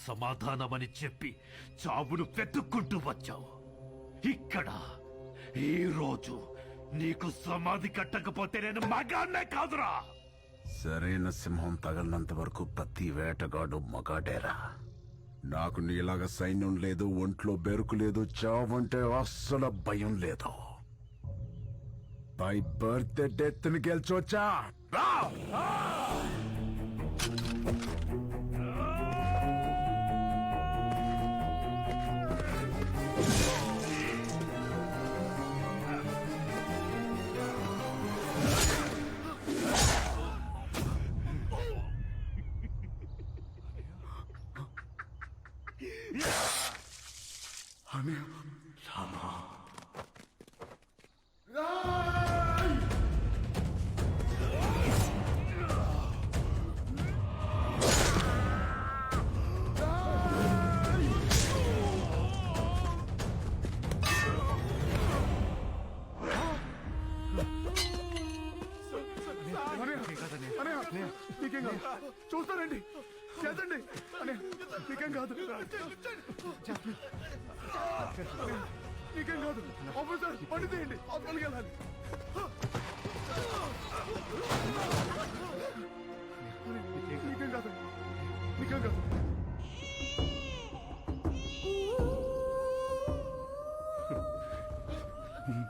సమాధానమని చెప్పి చావును వెతుక్కుంటూ వచ్చావు. ఇక్కడ ఈ రోజు నీకు సమాధి కట్టకపోతే నేను మగాన్నే కాదురా. సరైన సింహం తగలనంత వరకు ప్రతి వేటగాడు మగాడేరా. నాకు నీలాగా సైన్యం లేదు, ఒంట్లో బెరుకు లేదు, చావంటే అస్సలు భయం లేదు. బై బర్త్ డెత్ ని గెలిచొచ్చా. నీకేం కాదు, చూస్తానండి, చేతండి. నీకేం కాదు, నీకేం కాదు. ఆఫీసర్ పని తీయండి, హాస్పిటల్కి వెళ్ళాలి. నీకేం కాదు, నీకేం కాదు.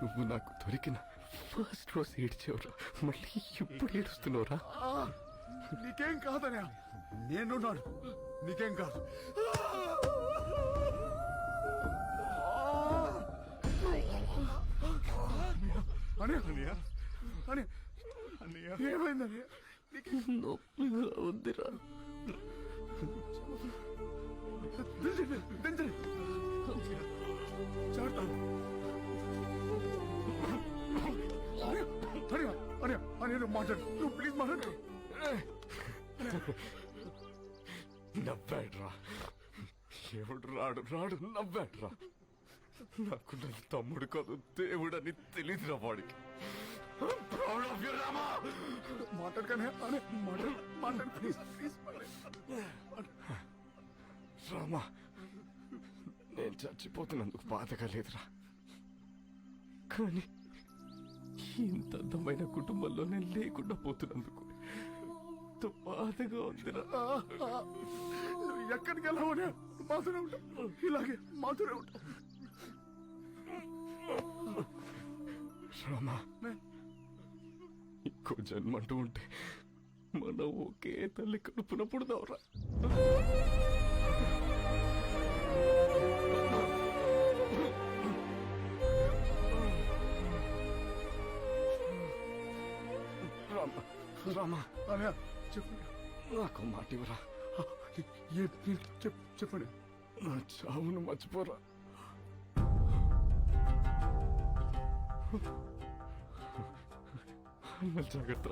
నువ్వు నాకు దొరికిన ఫస్ట్ రోజు ఏడ్చేవరా, మళ్ళీ ఇప్పుడు ఏడుస్తున్నావురా? నీకేం కాదనే, నేనున్నాను, నీకేం కాదు. ఏమైందని నొప్పిగా ఉందిరా. మాట్లాడు, నువ్వు ప్లీజ్ మాట్లాడు. నవ్వాడ్రా, ఎవడు రాడు రాడు నవ్వాడ్రా. నాకు నా తమ్ముడు కాదు దేవుడని తెలియదురా వాడికి. మాట్లాడగానే మాట్లాడు ప్లీజ్ ప్లీజ్. రామా, నేను చచ్చిపోతున్నందుకు బాధగా లేదురా, కానీ ఇంత అందమైన కుటుంబంలో నేను లేకుండా పోతున్నందుకు బాధగా ఉందిరా. నువ్వు ఎక్కడికి వెళ్ళావనే మాతోనే ఉంటావు, ఇలాగే మాతోనే ఉంటావు. రామా, ఇంకో జన్మంటూ ఉంటే మనం ఒకే తల్లి కడుపున పుడదావురా. రామా, రామా, అనే చెప్పండి, నాకు మాట ఇవ్వరా. చెప్పండి. నా చావును మర్చిపోరా. జాగ్రత్త,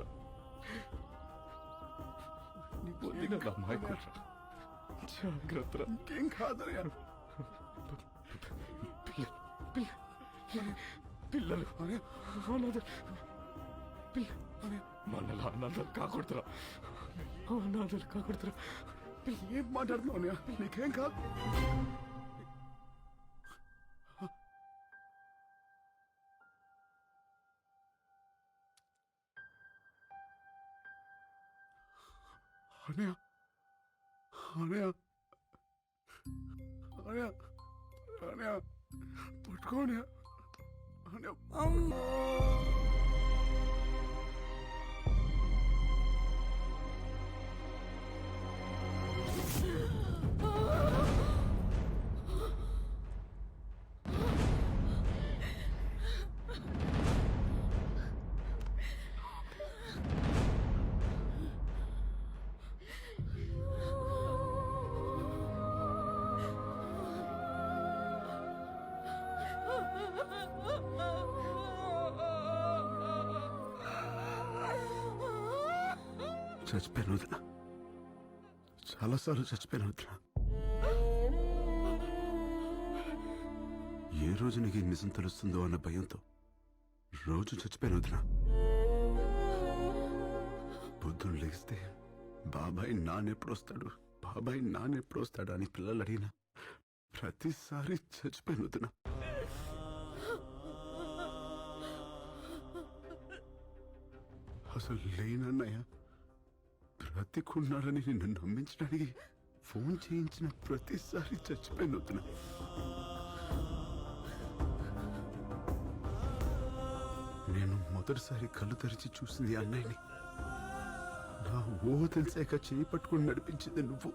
జాగ్రత్త. ఇంకేం కాదనే. పిల్లలు మనలా అనాథలు కాకూడదురా, అనాథలు కాకూడదురా. ఏం మాట్లాడుతున్నావు, నీకేం కాదు. అనయా అనయా అనయా అనయా పట్టుకోనయా అనయా. చచ్చిపోయాను వదిన, చాలాసార్లు చచ్చిపోయాను వదిన. ఏ రోజు నీకు ఈ నిజం తెలుస్తుందో అన్న భయంతో రోజు చచ్చిపోయాను వదిన. పొద్దున్న లేస్తే బాబాయ్ నాన్నెప్పుడు వస్తాడు, బాబాయ్ నాన్న ఎప్పుడు వస్తాడా అని పిల్లలు అడిగినా ప్రతిసారి చచ్చిపోయిన వదినా. అసలు లేనన్నయ్య బ్రతికున్నాడని నిన్ను నమ్మించడానికి ఫోన్ చేయించిన ప్రతిసారి చచ్చిపోయిన వదినా. నేను మొదటిసారి కళ్ళు తెరిచి చూసింది అన్నయ్యని. నా తెలిసాక చేయి పట్టుకుని నడిపించింది నువ్వు.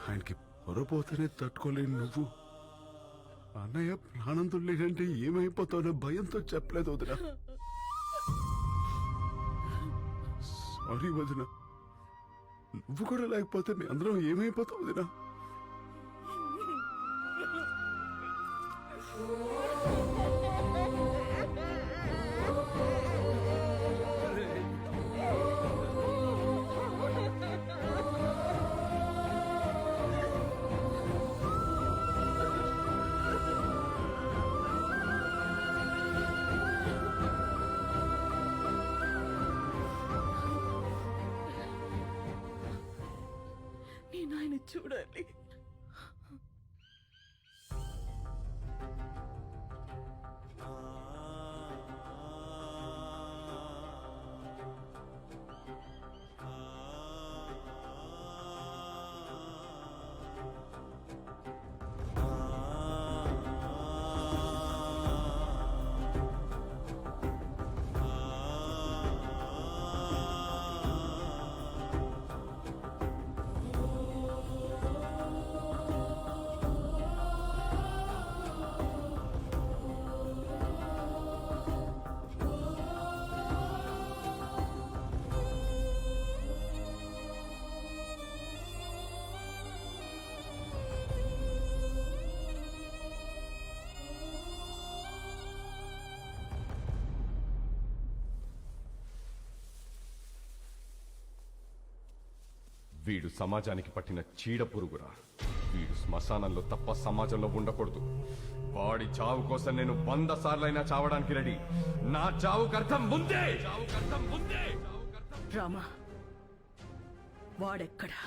ఆయనకి పొరపోతేనే తట్టుకోలేని నువ్వు అన్నయ్య ప్రాణంతో లేదంటే ఏమైపోతావో భయంతో చెప్పలేదు వదిన. సారీ వదిన, నువ్వు కూడా లేకపోతే మీ అందరం ఏమైపోతావు వదిన. నేను ఆయన చూడాలి. వీడు సమాజానికి పట్టిన చీడ పురుగురా. వీడు శ్మశానంలో తప్ప సమాజంలో ఉండకూడదు. వాడి చావు కోసం నేను 100 సార్లైనా చావడానికి రెడీ. నా చావుకు అర్థం ముందే. రామా, వాడెక్కడా?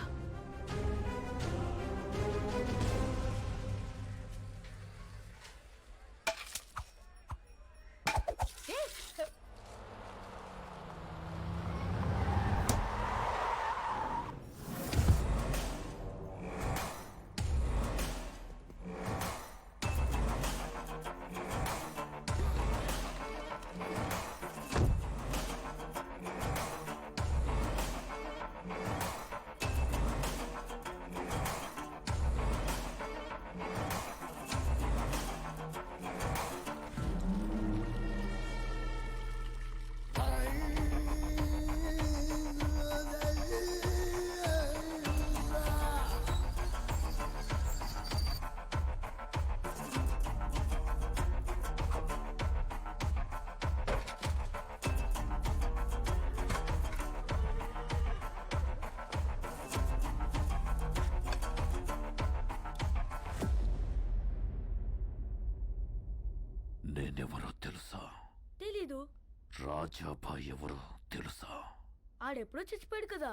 నేనెవరో తెలుసా? తెలీదు. రాజాబాయ్ ఎవరో తెలుసా? ఆడెప్పుడో చచ్చిపోయాడు కదా.